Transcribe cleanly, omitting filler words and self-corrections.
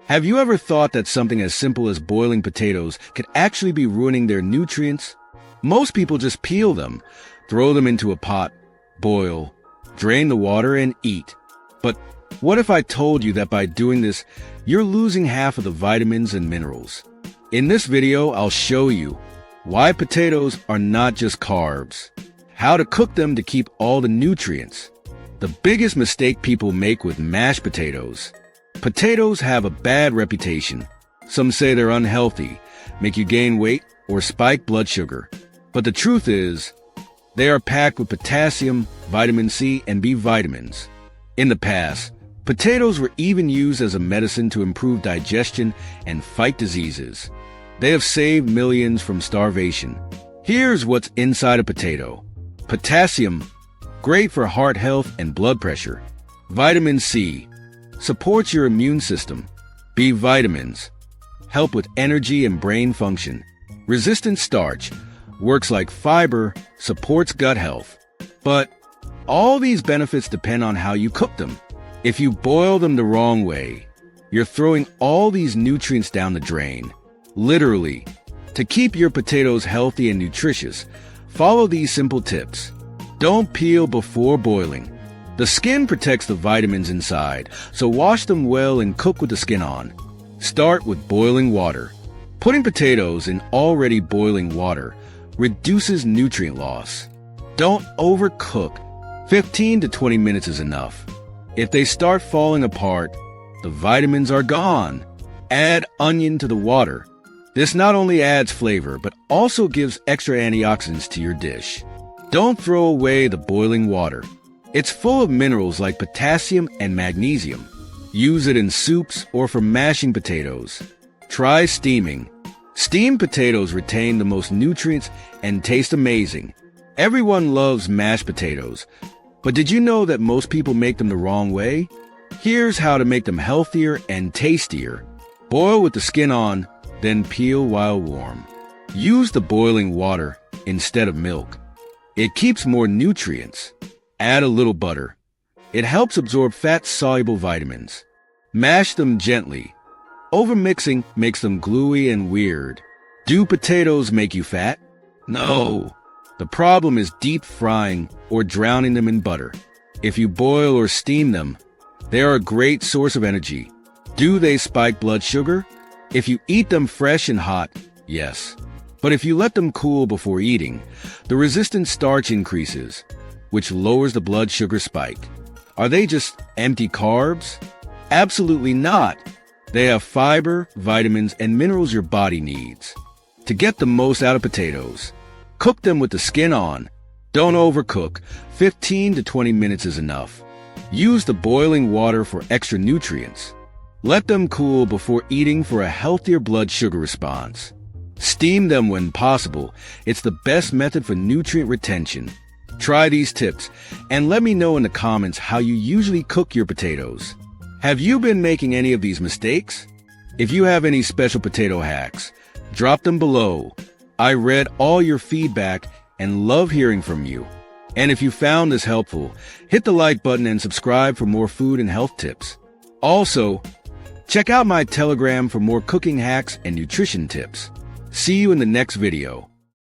Have you ever thought that something as simple as boiling potatoes could actually be ruining their nutrients? Most people just peel them, throw them into a pot, boil, drain the water, and eat. But what if I told you that by doing this, you're losing half of the vitamins and minerals? In this video, I'll show you why potatoes are not just carbs, how to cook them to keep all the nutrients, the biggest mistake people make with mashed potatoes. Potatoes have a bad reputation. Some say they're unhealthy, make you gain weight, or spike blood sugar. But the truth is, they are packed with potassium, vitamin C, and B vitamins. In the past, potatoes were even used as a medicine to improve digestion and fight diseases. They have saved millions from starvation. Here's what's inside a potato. Potassium, great for heart health and blood pressure. Vitamin C, supports your immune system. B vitamins, help with energy and brain function. Resistant starch, works like fiber, supports gut health. But all these benefits depend on how you cook them. If you boil them the wrong way, you're throwing all these nutrients down the drain. Literally. To keep your potatoes healthy and nutritious, follow these simple tips. Don't peel before boiling. The skin protects the vitamins inside, so wash them well and cook with the skin on. Start with boiling water. Putting potatoes in already boiling water reduces nutrient loss. Don't overcook. 15 to 20 minutes is enough. If they start falling apart, the vitamins are gone. Add onion to the water. This not only adds flavor, but also gives extra antioxidants to your dish. Don't throw away the boiling water. It's full of minerals like potassium and magnesium. Use it in soups or for mashing potatoes. Try steaming. Steamed potatoes retain the most nutrients and taste amazing. Everyone loves mashed potatoes, but did you know that most people make them the wrong way? Here's how to make them healthier and tastier. Boil with the skin on, then peel while warm. Use the boiling water instead of milk. It keeps more nutrients. Add a little butter. It helps absorb fat-soluble vitamins. Mash them gently. Overmixing makes them gluey and weird. Do potatoes make you fat? No. The problem is deep frying or drowning them in butter. If you boil or steam them, they are a great source of energy. Do they spike blood sugar? If you eat them fresh and hot, yes. But if you let them cool before eating, the resistant starch increases, which lowers the blood sugar spike. Are they just empty carbs? Absolutely not. They have fiber, vitamins, and minerals your body needs. To get the most out of potatoes, cook them with the skin on. Don't overcook. 15 to 20 minutes is enough. Use the boiling water for extra nutrients. Let them cool before eating for a healthier blood sugar response. Steam them when possible. It's the best method for nutrient retention. Try these tips and let me know in the comments how you usually cook your potatoes. Have you been making any of these mistakes? If you have any special potato hacks, drop them below. I read all your feedback and love hearing from you. And if you found this helpful, hit the like button and subscribe for more food and health tips. Also, check out my Telegram for more cooking hacks and nutrition tips. See you in the next video.